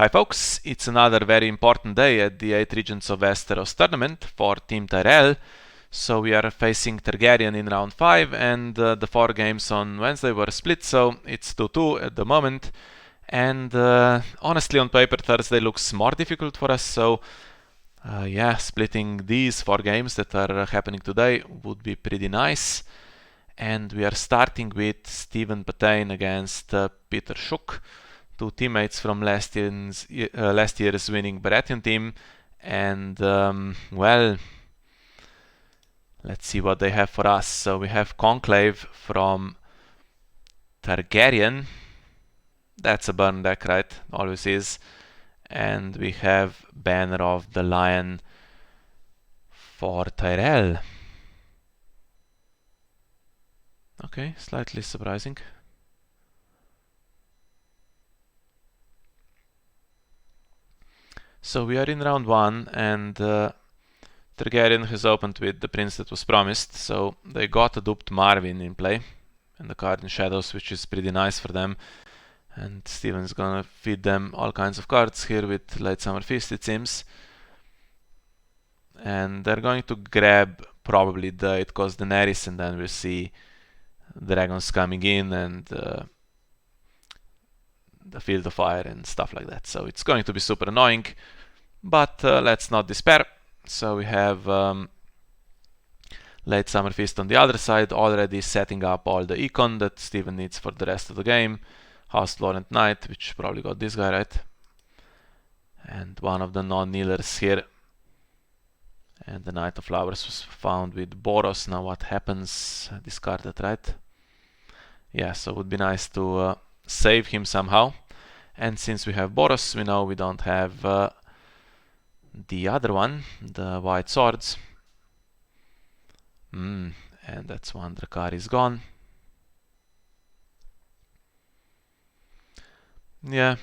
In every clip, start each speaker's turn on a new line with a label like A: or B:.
A: Hi folks, it's another very important day at the 8 Regents of Westeros tournament for Team Tyrell. So we are facing Targaryen in round 5 and the 4 games on Wednesday were split, so it's 2-2 at the moment. And honestly on paper Thursday looks more difficult for us, so yeah, splitting these 4 games that are happening today would be pretty nice. And we are starting with Stephen Patane against Peter Shuck, two teammates from last year's winning Baratheon team. And well, let's see what they have for us. So we have Conclave from Targaryen. That's a burn deck, right? Always is. And we have Banner of the Lion for Tyrell. Okay, slightly surprising. So we are in round 1 and Targaryen has opened with the prince that was promised, so they got a duped Marvin in play and the card in shadows, which is pretty nice for them. And Steven's gonna feed them all kinds of cards here with Late Summer Feast, it seems. And they're going to grab probably the 8-cost Daenerys, and then we'll see dragons coming in and the Field of Fire and stuff like that. So it's going to be super annoying, but let's not despair. So we have Late Summer Feast on the other side, already setting up all the econ that Steven needs for the rest of the game. House Laurent Knight, which probably got this guy right. And one of the non-kneelers here. And the Knight of Flowers was found with Boros. Now what happens? Discarded, right? Yeah, so it would be nice to save him somehow. And since we have Boros, we know we don't have the other one, the White Swords. And that's one Drakkar is gone. Yeah,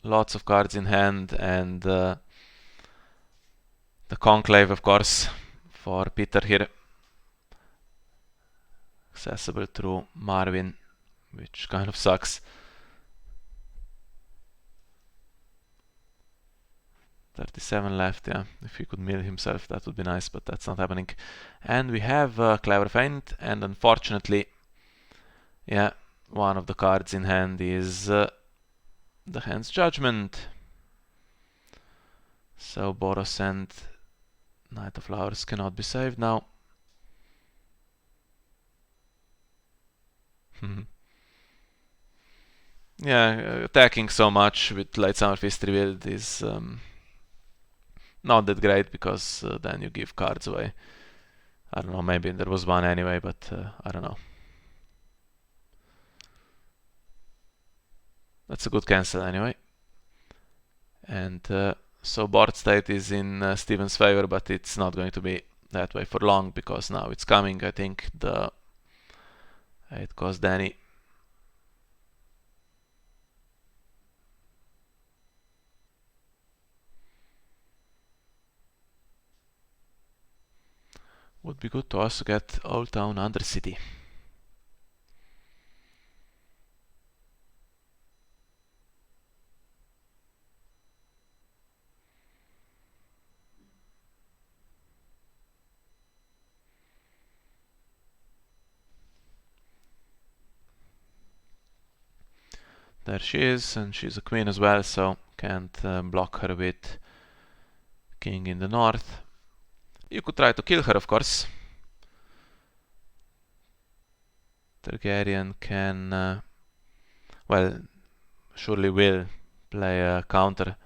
A: lots of cards in hand, and the Conclave, of course, for Peter here. Accessible through Marvin, which kind of sucks. 37 left, yeah. If he could mill himself, that would be nice, but that's not happening. And we have Clever Feint, and unfortunately, yeah, one of the cards in hand is the Hand's Judgment. So Boros and Knight of Flowers cannot be saved now. Yeah, attacking so much with Late Summer Feast revealed is not that great, because then you give cards away. I don't know, maybe there was one anyway, but I don't know. That's a good cancel anyway. And so board state is in Steven's favor, but it's not going to be that way for long, because now it's coming, I think, the 8-cost Dany. Would be good to also get Old Town Undercity. There she is, and she's a queen as well, so can't block her with king in the north. You could try to kill her, of course. Targaryen can, well, surely will play a counter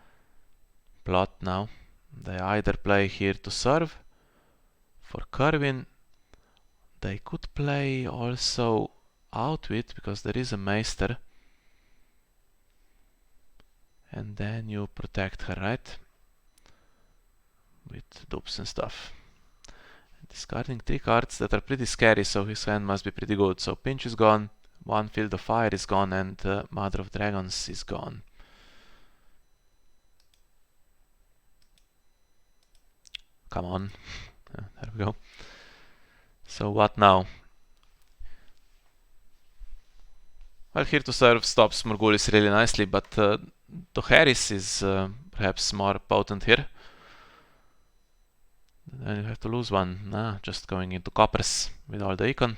A: plot now. They either play here to serve for Kerwin. They could play also Outwit, because there is a Maester. And then you protect her, right? With dupes and stuff. Discarding 3 cards that are pretty scary, so his hand must be pretty good. So Pinch is gone, one Field of Fire is gone, and Mother of Dragons is gone. Come on. There we go. So what now? Well, here to serve stops Morghulis really nicely, but Dohaeris is perhaps more potent here. Then you have to lose one. Nah, just going into coppers with all the econ.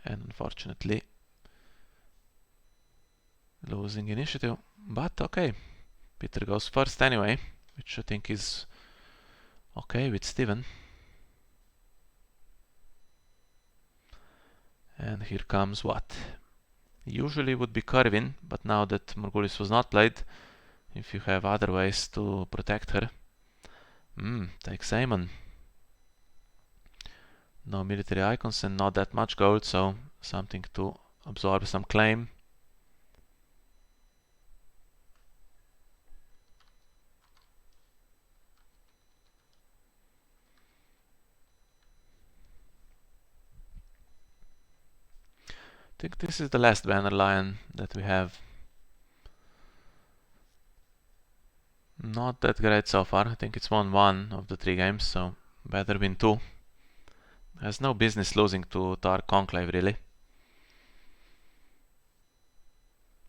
A: And unfortunately losing initiative. But okay, Peter goes first anyway, which I think is okay with Steven. And here comes what? Usually would be Corvin, but now that Morghulis was not played, if you have other ways to protect her. Takes Aemon. No military icons and not that much gold, so something to absorb some claim. I think this is the last banner lion that we have. Not that great so far. I think it's won one of the 3 games, so better win 2. Has no business losing to Conclave really.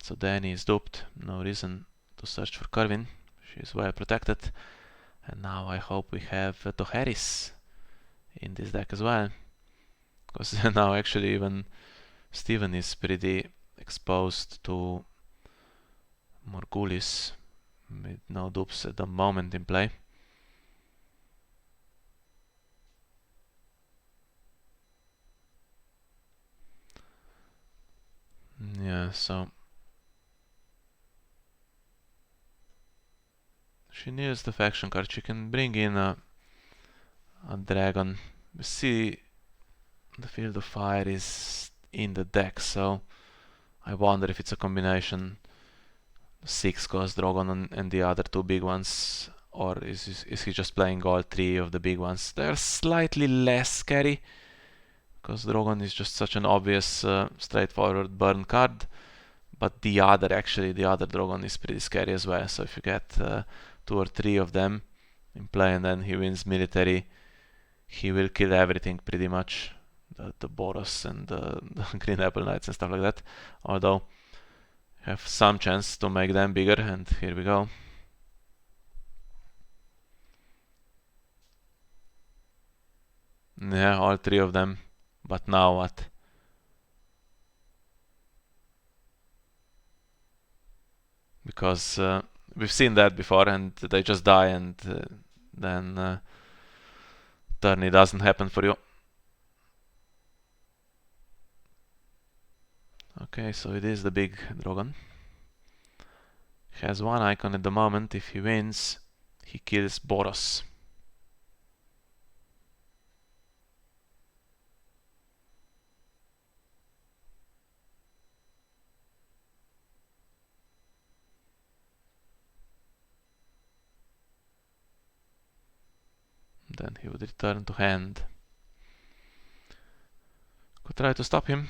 A: So Dany is duped. No reason to search for Corvin. She is well protected. And now I hope we have Dohaeris in this deck as well. Because now actually even Steven is pretty exposed to Morghulis with no dupes at the moment in play. Yeah, so she needs the faction card. She can bring in a dragon. We see the Field of Fire is in the deck, so I wonder if it's a combination 6 cost dragon and the other 2 big ones, or is he just playing all 3 of the big ones? They're slightly less scary, because dragon is just such an obvious, straightforward burn card. But the other dragon is pretty scary as well. So if you get 2 or 3 of them in play and then he wins military, he will kill everything pretty much. The Boros and the Green Apple Knights and stuff like that. Although have some chance to make them bigger, and here we go. Yeah, all 3 of them. But now what? Because we've seen that before and they just die, and then tourney doesn't happen for you. Okay, so it is the big dragon. He has 1 icon at the moment. If he wins, he kills Boros. Then he would return to hand. Could try to stop him.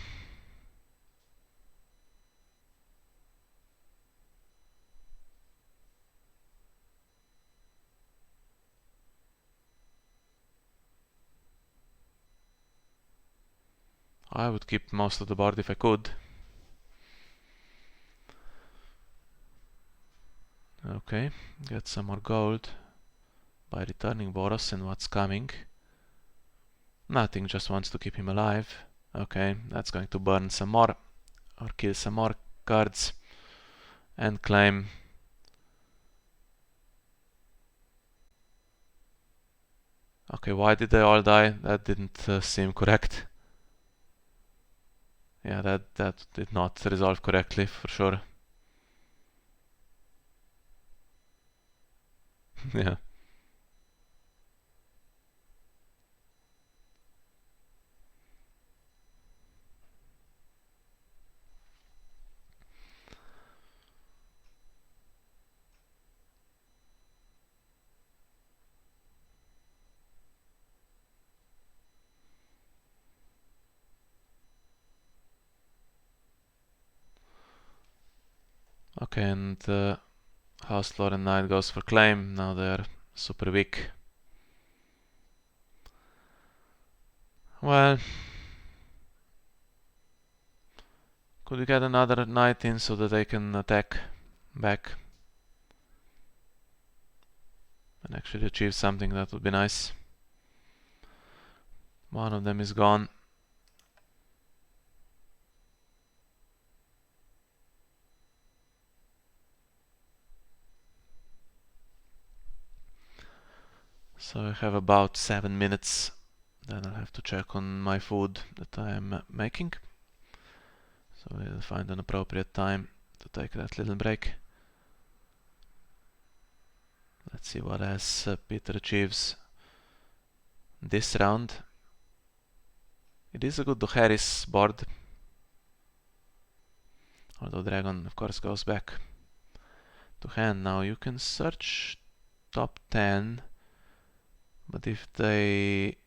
A: I would keep most of the board if I could. Okay, get some more gold by returning Boros, and what's coming? Nothing, just wants to keep him alive. Okay, that's going to burn some more, or kill some more cards, and claim. Okay, why did they all die? That didn't seem correct. Yeah, that did not resolve correctly, for sure. Yeah. Okay, and House Lord and Knight goes for claim. Now they're super weak. Well, Could we get another knight in so that they can attack back and actually achieve something? That would be nice. One of them is gone. So I have about 7 minutes. Then I'll have to check on my food that I am making. So we'll find an appropriate time to take that little break. Let's see what else Peter achieves this round. It is a good Harris board. Although Dragon of course goes back to hand. Now you can search top 10, but if they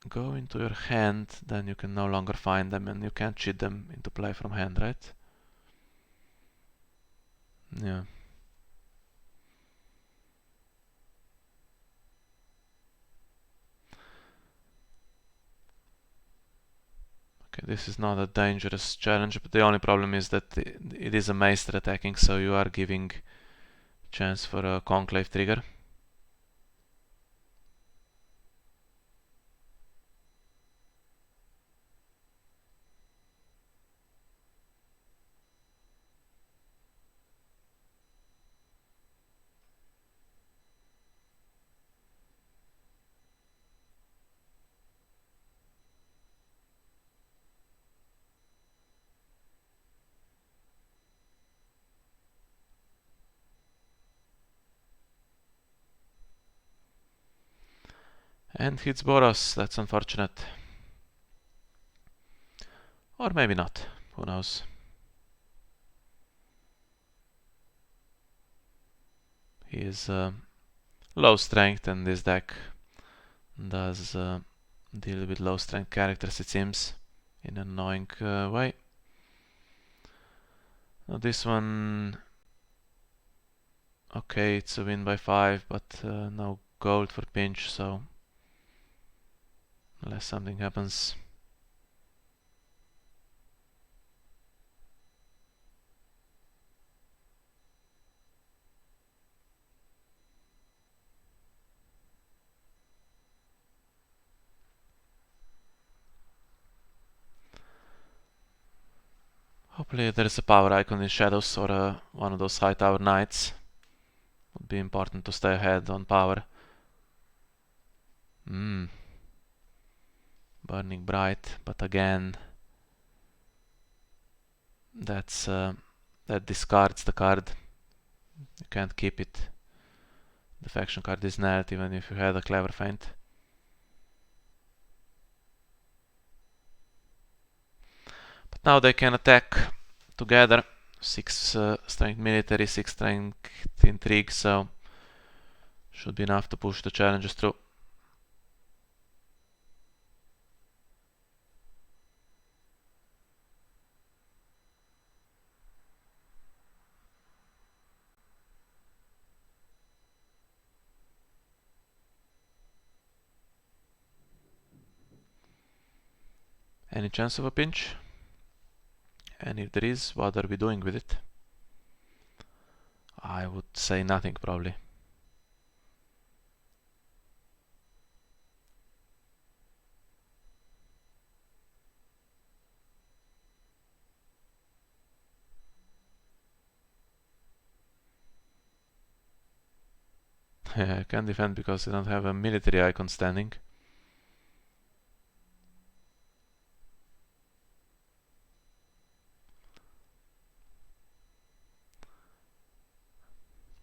A: go into your hand, then you can no longer find them and you can't cheat them into play from hand, right? Yeah. Okay, this is not a dangerous challenge, but the only problem is that it is a Maester attacking, so you are giving chance for a Conclave trigger. And hits Boros, that's unfortunate. Or maybe not, who knows. He is low strength and this deck does deal with low strength characters, it seems, in an annoying way. Now this one, okay, it's a win by 5, but no gold for pinch, so unless something happens. Hopefully there is a power icon in shadows or one of those high tower knights. Would be important to stay ahead on power. Burning bright, but again that's that discards the card. You can't keep it. The faction card is nailed even if you had a clever feint. But now they can attack together. 6 strength military, 6 strength intrigue, so should be enough to push the challenges through. Any chance of a pinch? And if there is, what are we doing with it? I would say nothing, probably. I can't defend because I don't have a military icon standing.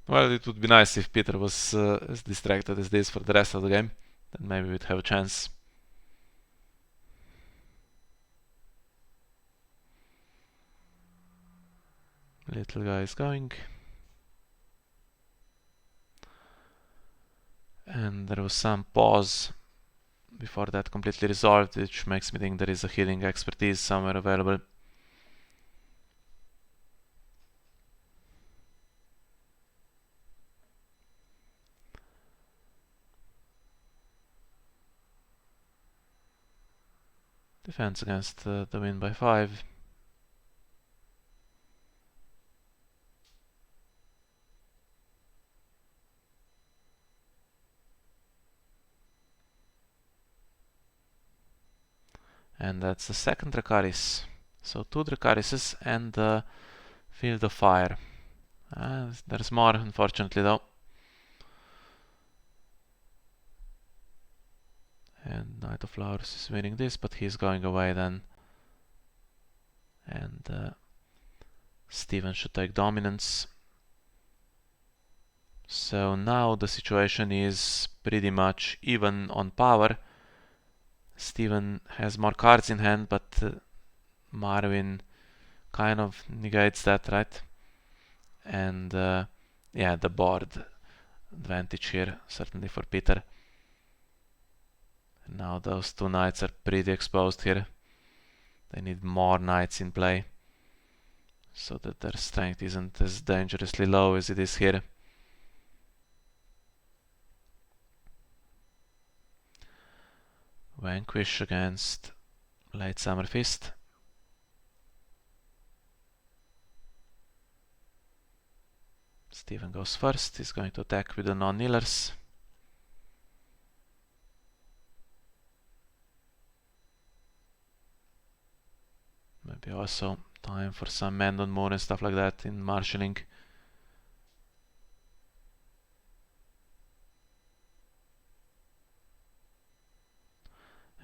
A: Well, it would be nice if Peter was as distracted as this for the rest of the game. Then maybe we'd have a chance. Little guy is going. And there was some pause before that completely resolved, which makes me think there is a healing expertise somewhere available. Defense against the win by 5. And that's the second Dracarys. So 2 Dracarises and the Field of Fire. There's more, unfortunately, though. And Knight of Flowers is winning this, but he's going away then. And Steven should take dominance. So now the situation is pretty much even on power. Steven has more cards in hand, but Marwyn kind of negates that, right? And yeah, the board advantage here, certainly for Peter. And now those 2 knights are pretty exposed here. They need more knights in play, so that their strength isn't as dangerously low as it is here. Vanquish against Late Summer Fist. Steven goes first. He's going to attack with the non-kneelers. Maybe also time for some Man on Moon and stuff like that in marshalling.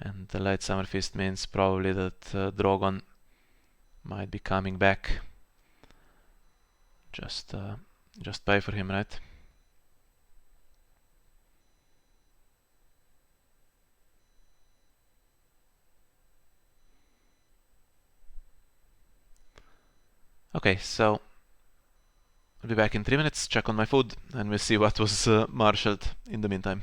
A: And the Late Summer Feast means probably that Drogon might be coming back. Just pay for him, right? Okay, so I'll be back in 3 minutes, check on my food, and we'll see what was marshaled in the meantime.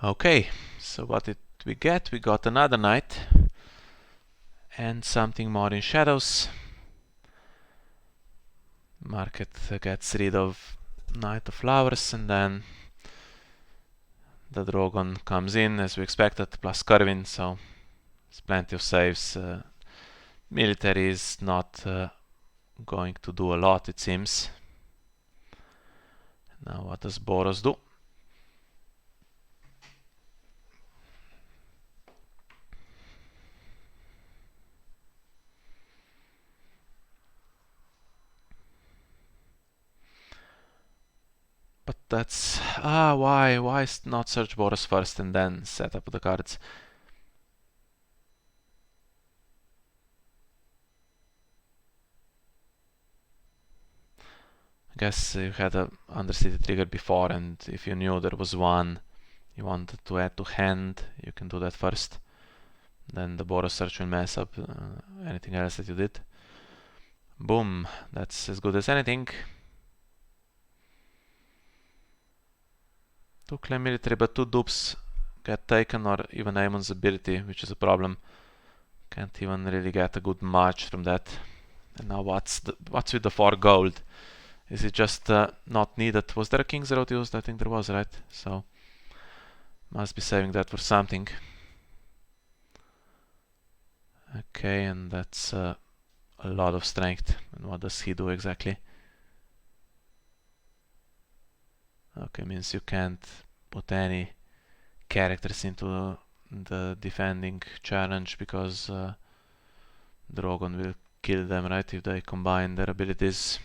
A: Okay, so what did we get? We got another knight and something more in shadows. Market gets rid of Knight of Flowers, and then the Drogon comes in as we expected, plus Curvin, so there's plenty of saves. Military is not going to do a lot, it seems. Now what does Boros do? But that's... why not search Boros first and then set up the cards? I guess you had a Undercity trigger before, and if you knew there was one you wanted to add to hand, you can do that first. then the Boros search will mess up anything else that you did. Boom, that's as good as anything. 2 claim military, but 2 dupes get taken, or even Aemon's ability, which is a problem. Can't even really get a good march from that. And now what's with the 4 gold? Is it just not needed? Was there a King's Road used? I think there was, right? So must be saving that for something. Okay, and that's a lot of strength. And what does he do exactly? Okay, means you can't put any characters into the defending challenge because Drogon will kill them, right, if they combine their abilities.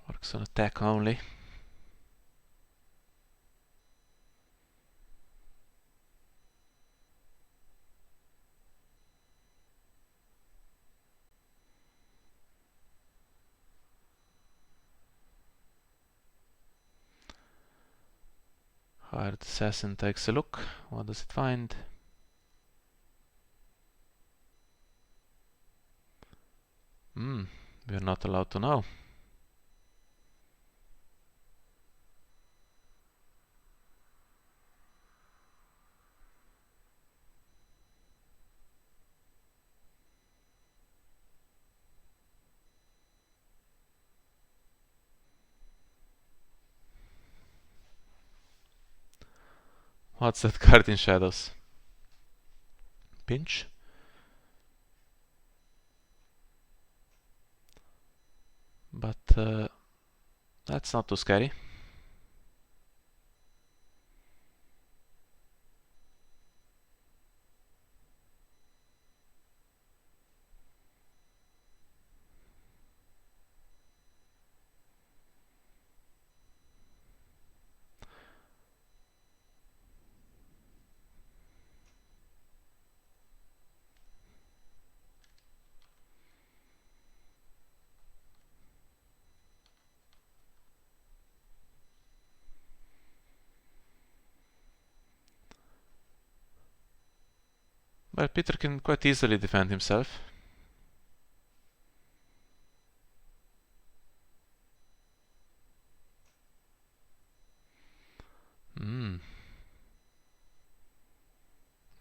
A: Works on attack only. Hired assassin takes a look. What does it find? We're not allowed to know. What's that card in shadows? Pinch? But that's not too scary. Well, Peter can quite easily defend himself.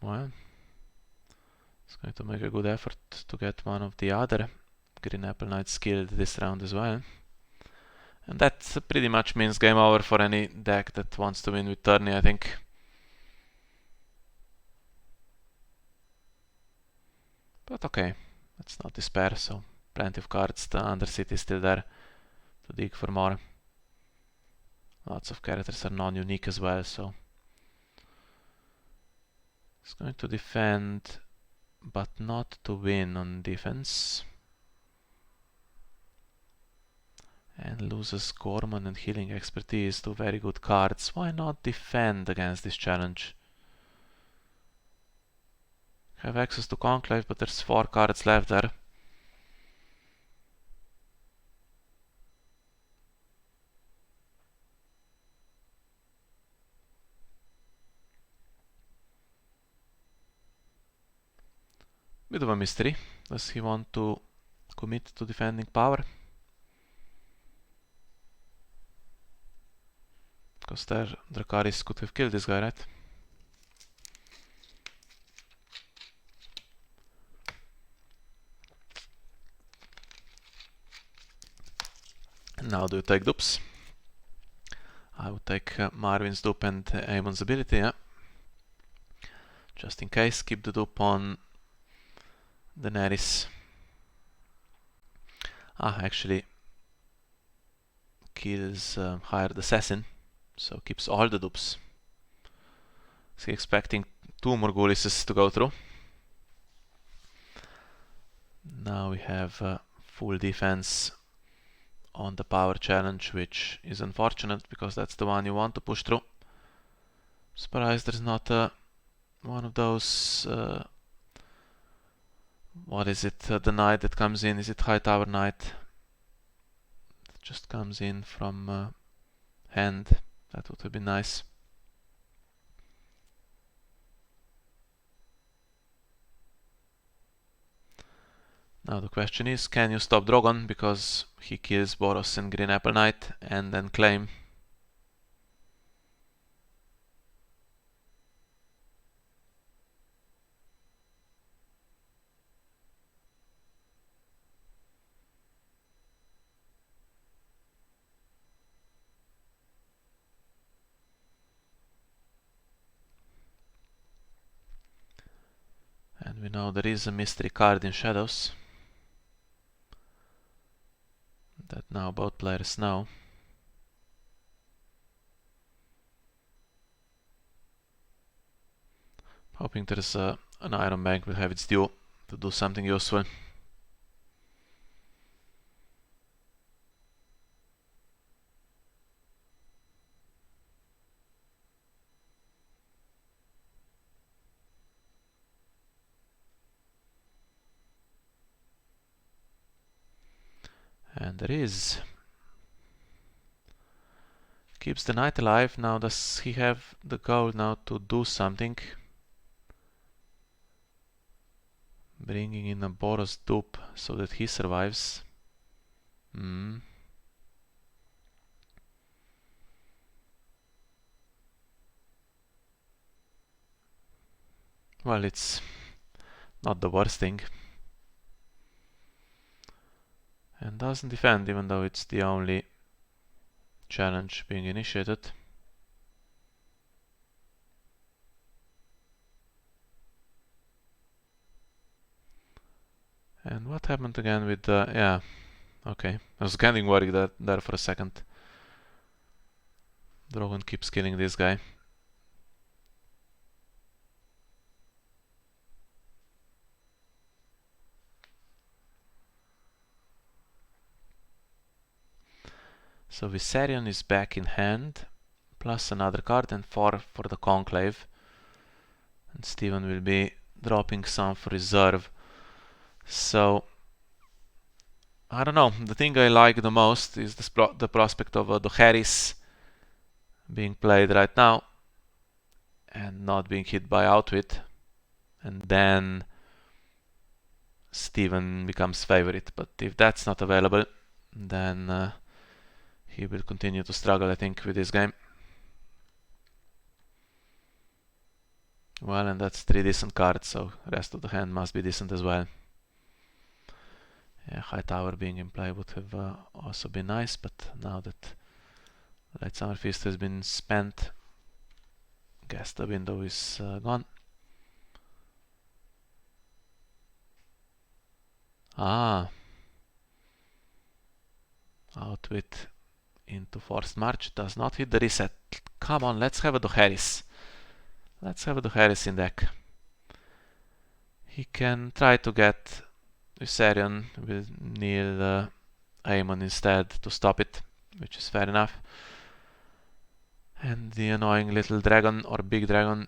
A: Well, he's going to make a good effort to get one of the other Green Apple Knights killed this round as well. And that pretty much means game over for any deck that wants to win with tourney, I think. But okay, let's not despair, so plenty of cards. The Undercity is still there to dig for more. Lots of characters are non-unique as well, so he's going to defend, but not to win on defense. And loses Gorman and Healing Expertise, 2 very good cards. Why not defend against this challenge? Have access to Conclave, but there's 4 cards left there. Bit of a mystery. Does he want to commit to defending power? Because their Dracarys could have killed this guy, right? Now do you take dupes? I would take Marwyn's dupe and Aemon's ability, yeah. Just in case, keep the dupe on Daenerys. Actually kills hired assassin, so keeps all the dupes. Is he expecting 2 Morgulises to go through? Now we have full defense on the power challenge, which is unfortunate because that's the one you want to push through. Surprised there's not one of those, what is it, the knight that comes in, is it High Tower Knight? That just comes in from hand, that would have been nice. Now the question is, can you stop Drogon, because he kills Boros and Green Apple Knight and then claim. And we know there is a mystery card in Shadows that now both players know. Hoping there's an Iron Bank will have its due to do something useful. And there is. Keeps the knight alive. Now does he have the gold now to do something? Bringing in a Boros dupe so that he survives. Well, it's not the worst thing. And doesn't defend, even though it's the only challenge being initiated. And what happened again with the... yeah, okay. I was getting worried there for a second. Drogon keeps killing this guy. So Viserion is back in hand, plus another card and 4 for the Conclave. And Steven will be dropping some for reserve. So, I don't know, the thing I like the most is the prospect of the Harris being played right now and not being hit by Outwit. And then Steven becomes favorite. But if that's not available, then he will continue to struggle, I think, with this game. Well, and that's 3 decent cards, so rest of the hand must be decent as well. Yeah, High Tower being in play would have also been nice, but now that Light Summer Feast has been spent, guess the window is gone. Ah, Outwit into Forced March does not hit the reset. Come on, let's have a Dohaeris. Let's have a Dohaeris in deck. He can try to get Viserion with Neil Aemon instead to stop it, which is fair enough. And the annoying little dragon or big dragon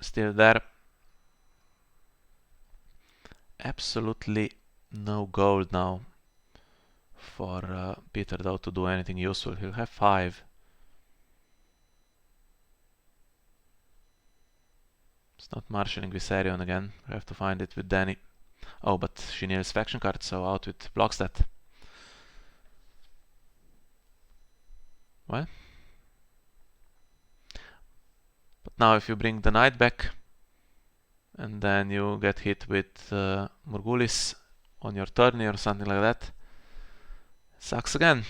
A: still there. Absolutely no gold now for Peter though to do anything useful. He'll have 5. It's not marshalling Viserion again. We have to find it with Danny. Oh, but she needs faction card, so Outwit blocks that. Well. But now if you bring the knight back, and then you get hit with Morgulis on your turn or something like that, sucks again.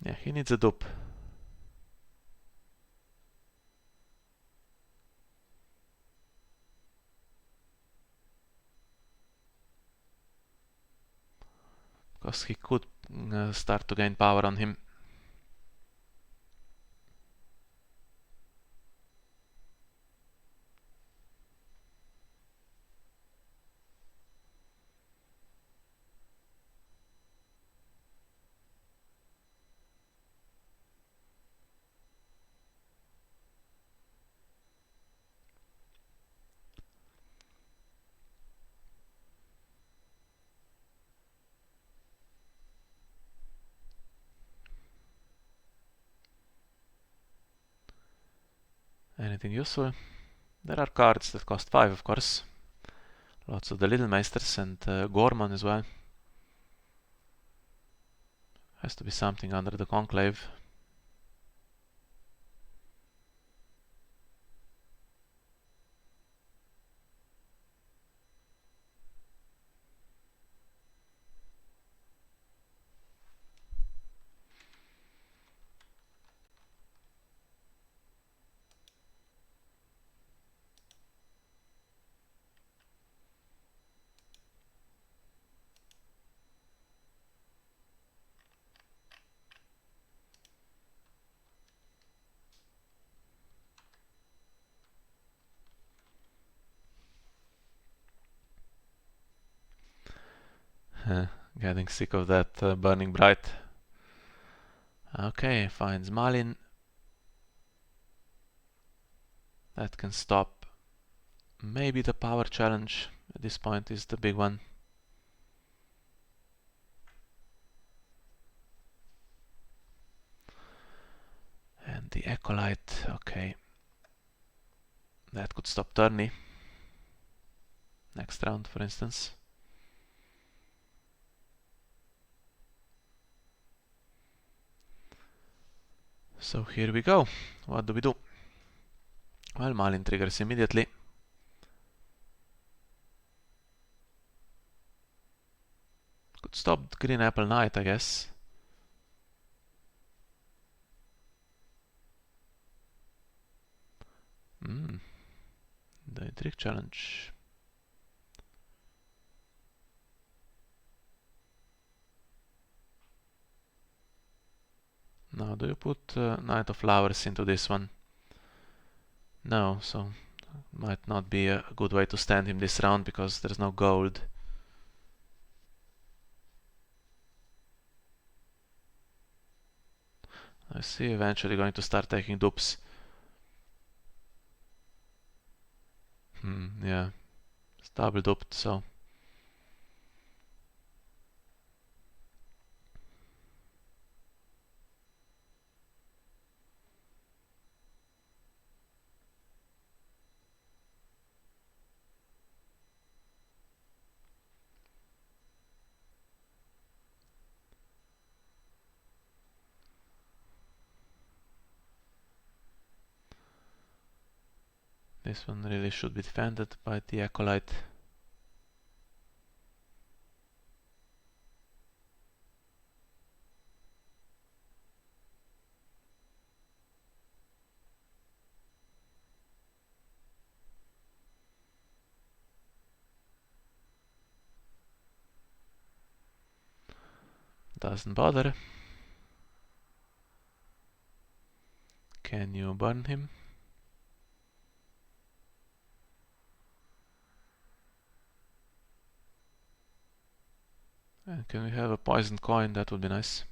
A: Yeah, he needs a dupe. because he could start to gain power on him. Anything useful? There are cards that cost 5, of course. Lots of the Little Meisters and Gorman as well. Has to be something under the Conclave. Getting sick of that burning bright. Okay, finds Malin. That can stop. Maybe the power challenge at this point is the big one. And the Acolyte, okay. That could stop Turney. Next round, for instance. So here we go. What do we do? Well, Malin triggers immediately. Could stop Green Apple Knight, I guess. The trick challenge. Now, do you put Knight of Flowers into this one? No, so might not be a good way to stand him this round because there's no gold. I see eventually going to start taking dupes. Yeah, it's double duped, so. This one really should be defended by the Acolyte. Doesn't bother. Can you burn him? And can we have a poisoned coin? That would be nice.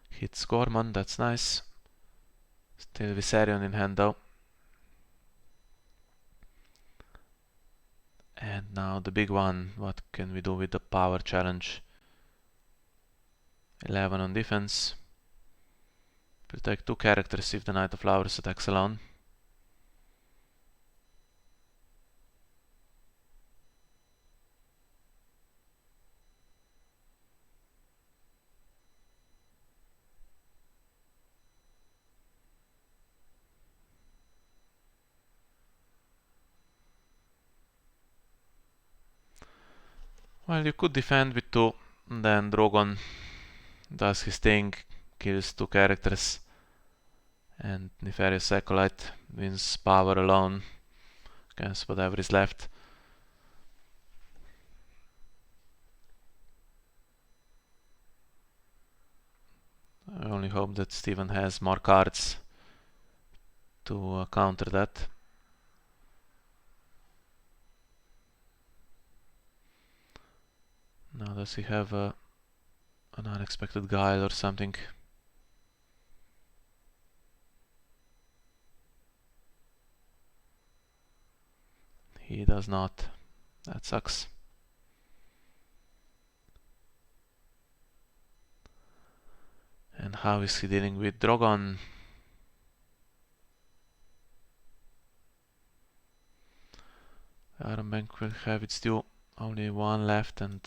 A: Hits Gorman, that's nice. Still Viserion in hand though. And now the big one. What can we do with the power challenge? 11 on defense. We'll take 2 characters if the Knight of Flowers attacks alone. Well, you could defend with 2, then Drogon does his thing, kills 2 characters, and Nefarious Acolyte wins power alone against whatever is left. hope that Steven has more cards to counter that. Now does he have an unexpected guile or something? He does not. That sucks. And how is he dealing with Drogon? Iron Bank will have its due. Only one left and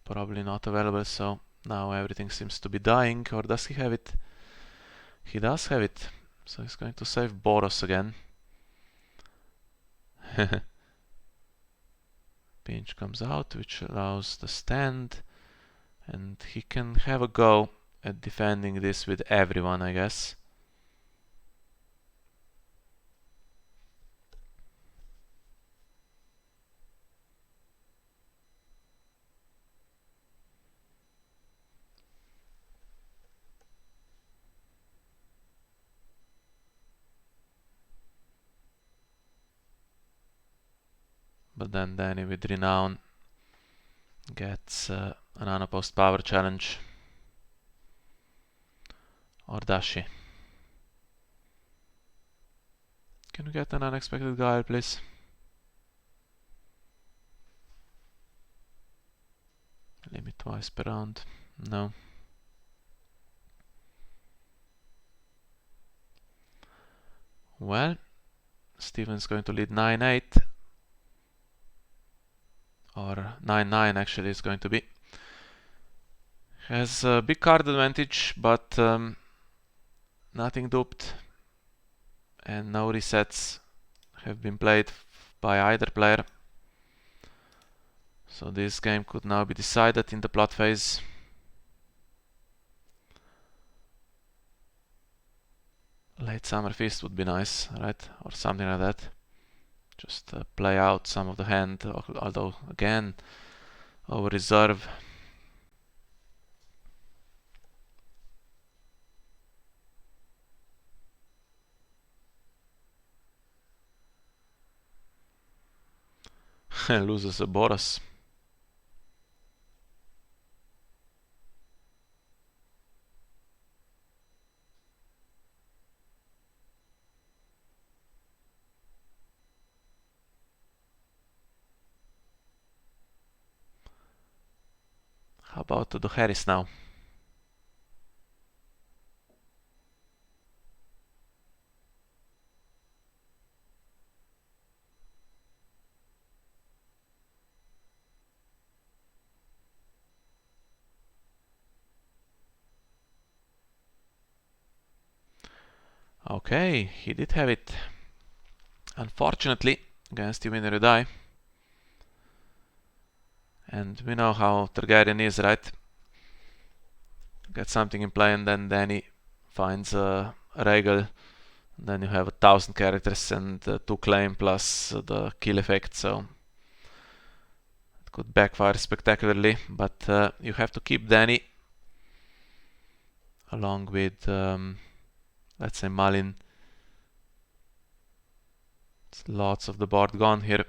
A: probably not available, so now everything seems to be dying. Or does he have it? He does have it. So he's going to save Boros again. Pinch comes out, which allows the stand. And he can have a go at defending this with everyone, I guess. But then Danny with Renown gets an unopposed power challenge. Or does she? Can we get an unexpected guile, please? Limit twice per round. No. Well, Steven's going to lead 9-8. Or 9-9 actually is going to be. Has a big card advantage, but nothing duped. And no resets have been played by either player. So this game could now be decided in the plot phase. Late Summer Feast would be nice, right? Or something like that. Just play out some of the hand, although again, over reserve. Loses a Boros. How about to do Harris now? Okay, he did have it. Unfortunately, against you win or you die. And we know how Targaryen is, right? Get something in play and then Dany finds a regal. Then you have 1,000 characters and 2 claim plus the kill effect, so it could backfire spectacularly. But you have to keep Dany along with, let's say, Malin. It's lots of the board gone here,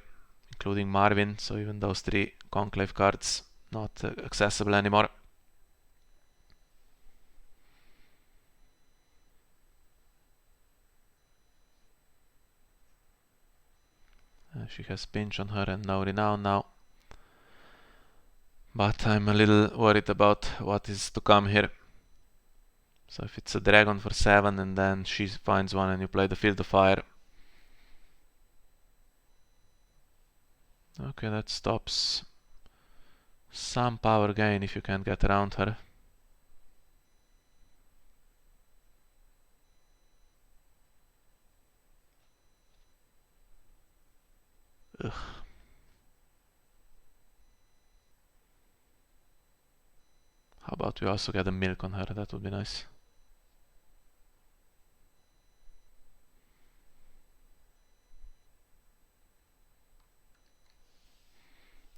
A: including Marvin, so even those 3 Conclave cards not accessible anymore. She has pinch on her and no renown now. But I'm a little worried about what is to come here. So if it's a dragon for 7 and then she finds one and you play the Field of Fire. Okay, that stops some power gain if you can't get around her. Ugh. How about we also get a milk on her? That would be nice.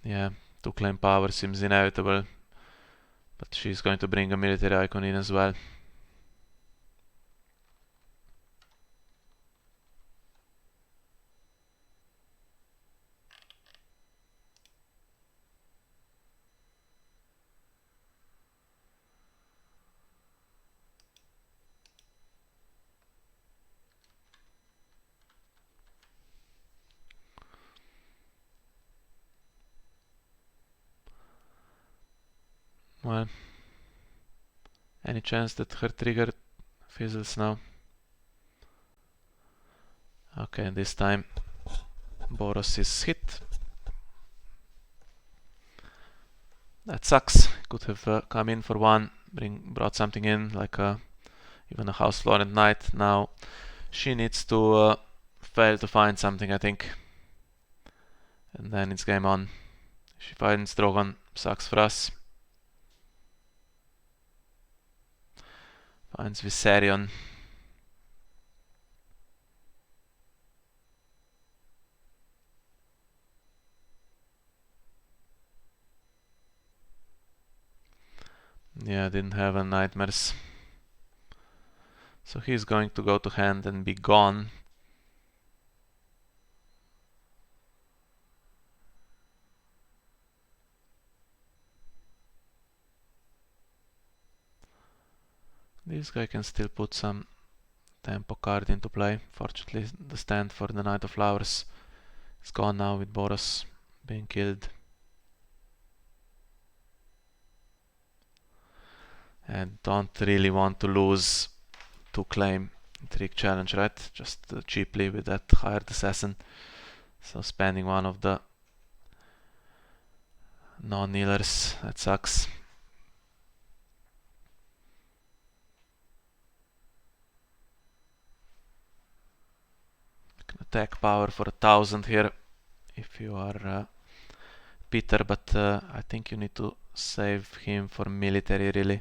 A: Yeah, 2 claim power seems inevitable. But she's going to bring a military icon in as well. Well, any chance that her trigger fizzles now? Okay, this time Boros is hit. That sucks. Could have come in for one, brought something in, like even a House Florent Knight. Now she needs to fail to find something, I think. And then it's game on. If she finds Drogon, sucks for us. Finds Viserion. Yeah, didn't have a nightmares. So he's going to go to hand and be gone. This guy can still put some tempo card into play. Fortunately, the stand for the Knight of Flowers is gone now with Boros being killed. And don't really want to lose to claim Trick Challenge, right? Just cheaply with that hired assassin. So spending one of the non-kneelers, that sucks. You can attack power for 1000 here if you are Peter, but I think you need to save him for military really.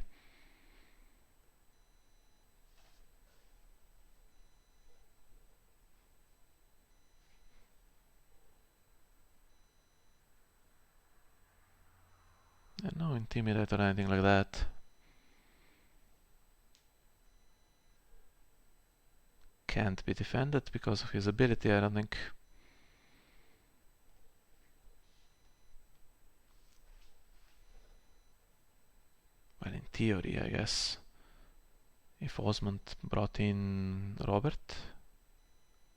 A: And no intimidate or anything like that. Can't be defended because of his ability, I don't think. Well, in theory, I guess. If Osmond brought in Robert,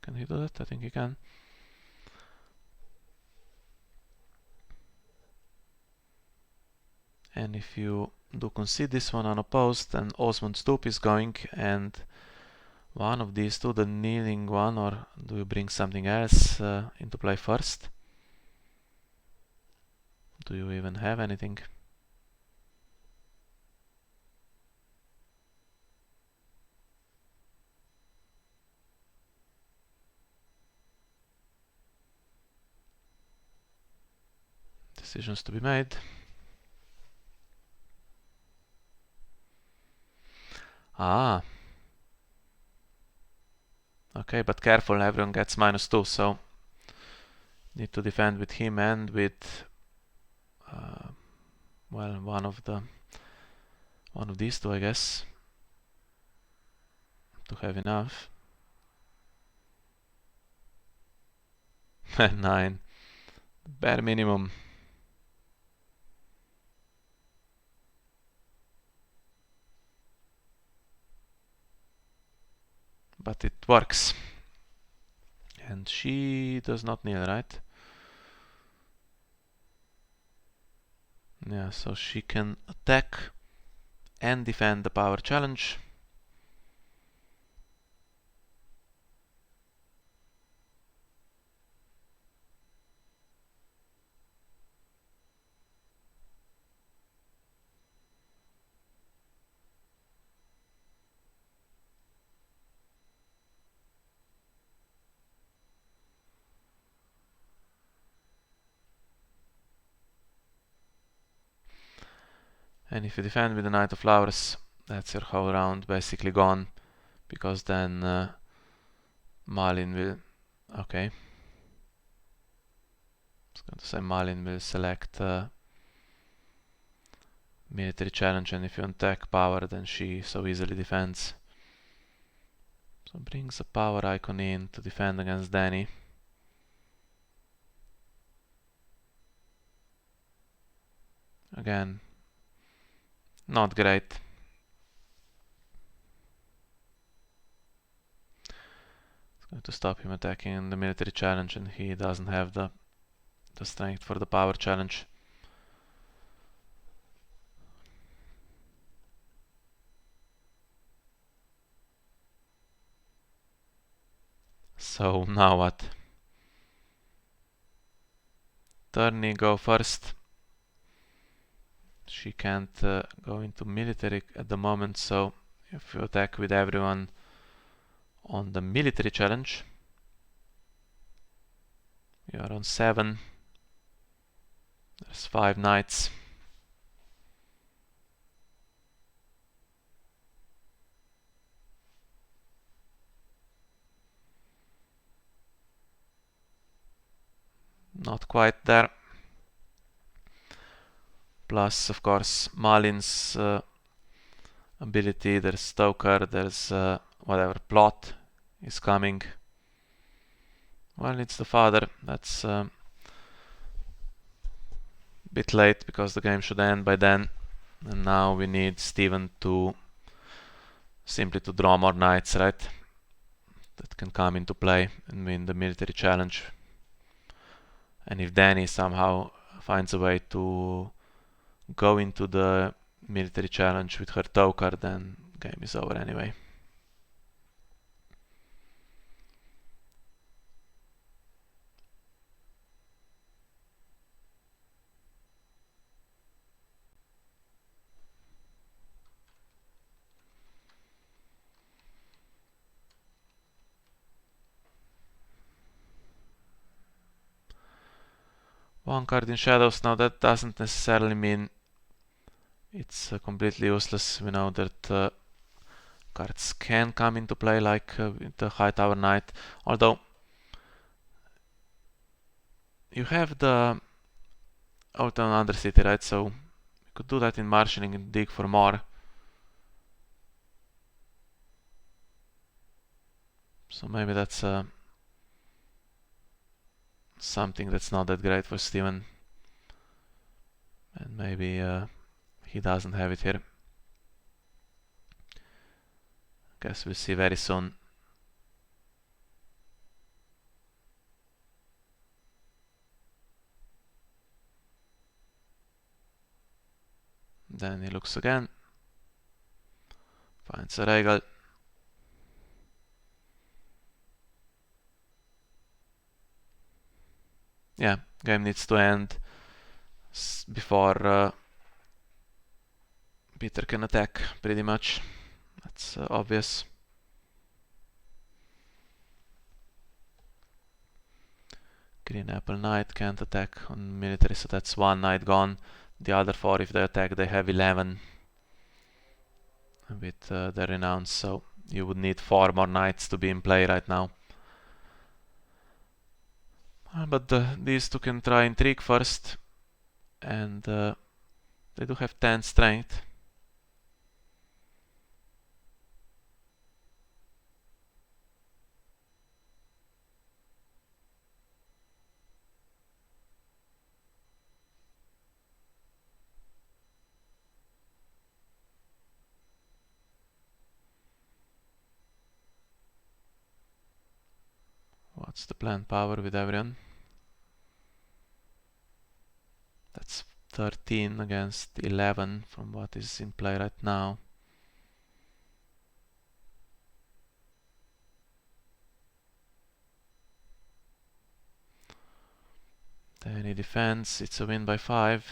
A: can he do that? I think he can. And if you do concede this one unopposed, then Osmond's Stoop is going, and one of these two, the kneeling one, or do you bring something else into play first? Do you even have anything? Decisions to be made. Ah. Okay, but careful, everyone gets -2, so need to defend with him and with well, one of these two, I guess, to have enough. 9. Bare minimum. But it works. And she does not kneel, right? Yeah, so she can attack and defend the power challenge. And if you defend with the Knight of Flowers, that's your whole round basically gone, because then Malin will... Okay. I was going to say Malin will select military challenge, and if you attack power, then she so easily defends. So brings a power icon in to defend against Dany. Again, not great. It's going to stop him attacking the military challenge, and he doesn't have the strength for the power challenge. So now what? Turney go first. She can't go into military at the moment, so if you attack with everyone on the military challenge, you are on 7. There's 5 knights. Not quite there. Plus, of course, Malin's ability, there's Stoker, there's whatever, Plot is coming. Well, it's the father. That's a bit late because the game should end by then. And now we need Steven to simply to draw more knights, right? That can come into play and win the military challenge. And if Dany somehow finds a way to go into the military challenge with her Tokar, then game is over anyway. One card in Shadows. Now that doesn't necessarily mean it's completely useless. We know that cards can come into play, like the High Tower Knight. Although you have the Autumn Undercity, right? So you could do that in Marshalling and dig for more. So maybe that's something that's not that great for Steven. And maybe he doesn't have it here. Guess we'll see very soon. Then he looks again. Finds a Regal. Yeah, game needs to end before Peter can attack, pretty much. That's obvious. Green Apple Knight can't attack on military, so that's 1 knight gone. The other 4, if they attack, they have 11 with their renounce, so you would need 4 more knights to be in play right now. But these two can try intrigue first, and they do have 10 strength. What's the planned power with everyone? That's 13 against 11 from what is in play right now. Any defense, it's a win by 5.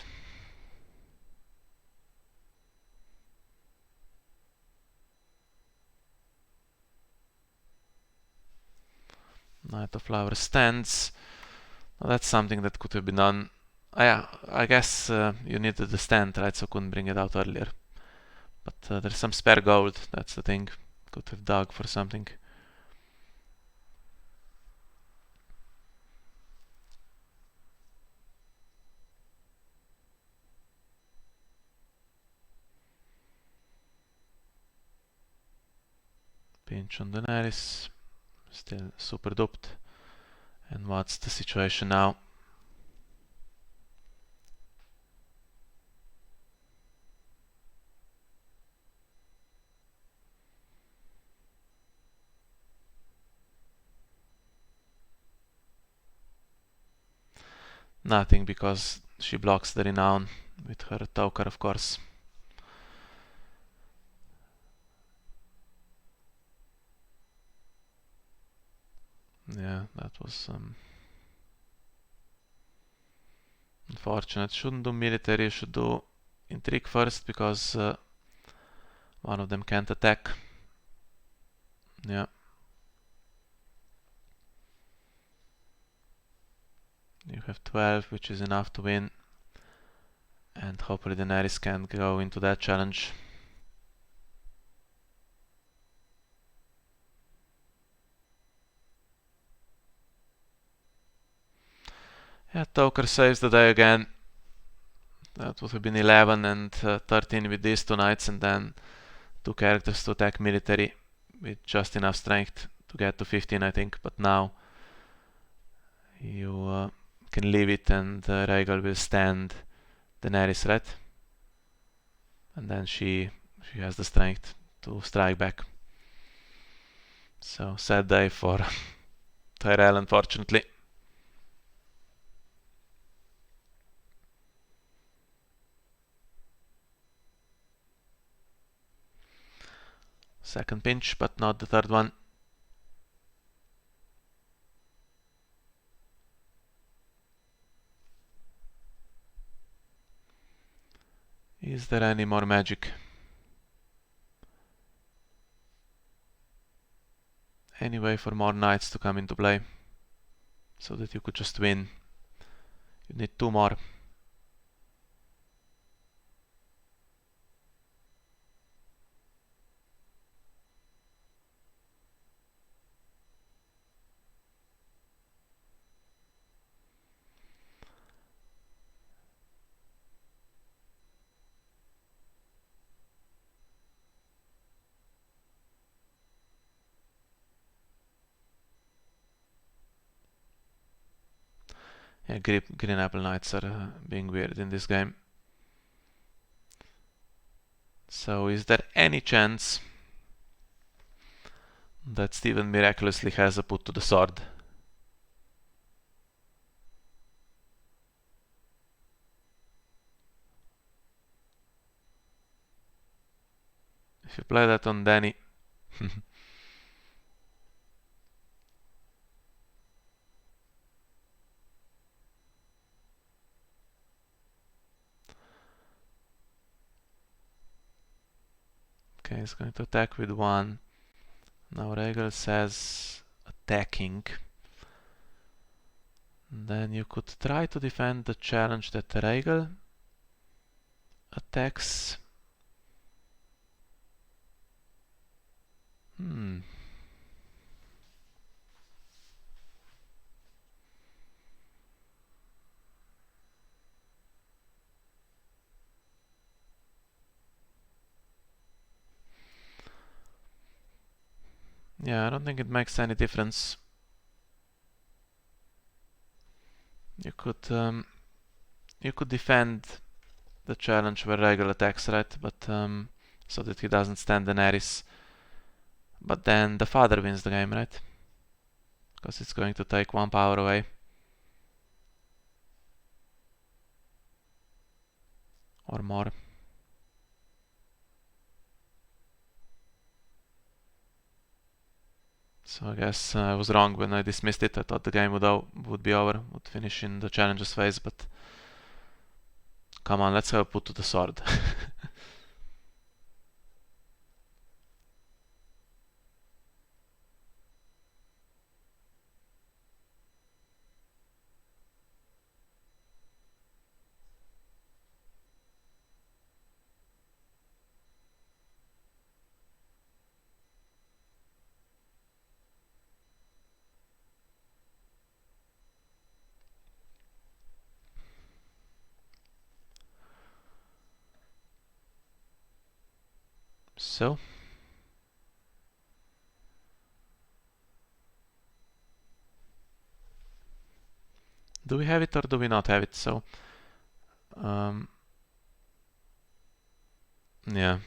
A: Knight of Flowers stands. Well, that's something that could have been done. I guess you needed the stand, right, so couldn't bring it out earlier. But there's some spare gold, that's the thing. Could have dug for something. Pinch on Daenerys. Still super duped. And what's the situation now? Nothing, because she blocks the renown with her Tokar, of course. Yeah, that was unfortunate. Shouldn't do military, should do intrigue first because one of them can't attack. Yeah. You have 12, which is enough to win. And hopefully Daenerys can go into that challenge. Yeah, Toker saves the day again. That would have been 11 and 13 with these two knights, and then two characters to attack military with just enough strength to get to 15, I think. But now you can leave it, and Rhaegal will stand Daenerys, right? And then she has the strength to strike back. So sad day for Tyrell, unfortunately. Second pinch, but not the third one. Is there any more magic? Any way for more knights to come into play so that you could just win? You need two more. Yeah, green apple knights are being weird in this game. So is there any chance that Steven miraculously has a put to the sword? If you play that on Danny. Okay, he's going to attack with one. Now Rhaegal says attacking. Then you could try to defend the challenge that Rhaegal attacks. Yeah, I don't think it makes any difference. You could defend the challenge where Rhaegal attacks, right? But so that he doesn't stand Daenerys. But then the father wins the game, right? Because it's going to take one power away. Or more. So I guess I was wrong when I dismissed it. I thought the game would be over, would finish in the challenges phase, but come on, let's have a put to the sword. So do we have it or do we not have it? So yeah,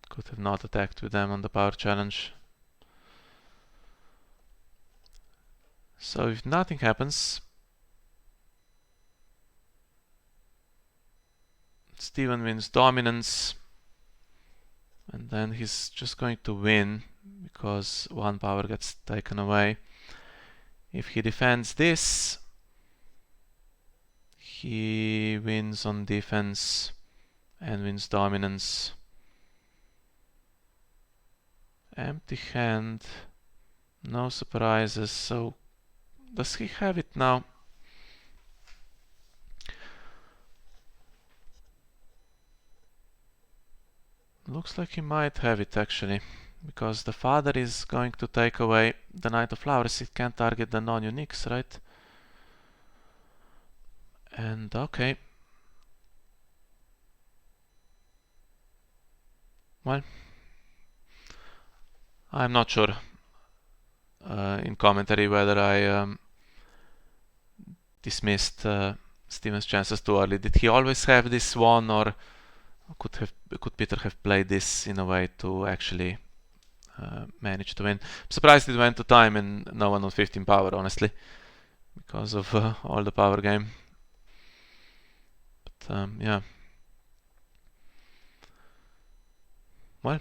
A: could have not attacked with them on the power challenge. So if nothing happens, Steven wins dominance, and then he's just going to win because one power gets taken away. If he defends this, he wins on defense and wins dominance. Empty hand, no surprises, so does he have it now? Looks like he might have it actually, because the father is going to take away the Knight of Flowers. It can't target the non-uniques, right? And okay. Well, I'm not sure in commentary whether I dismissed Steven's chances too early. Did he always have this one, or could Peter have played this in a way to actually manage to win? I'm surprised it went to time and no one on 15 power, honestly, because of all the power game. But yeah. Well,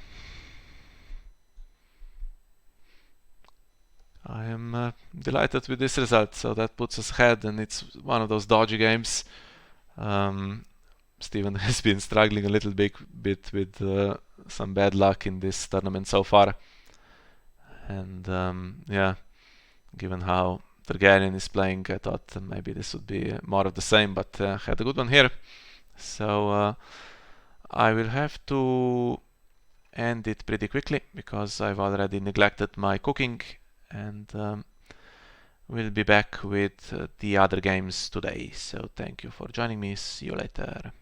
A: I am delighted with this result. So that puts us ahead, and it's one of those dodgy games. Steven has been struggling a little bit with some bad luck in this tournament so far. And yeah, given how Targaryen is playing, I thought maybe this would be more of the same, but had a good one here. So I will have to end it pretty quickly because I've already neglected my cooking, and we'll be back with the other games today. So thank you for joining me. See you later.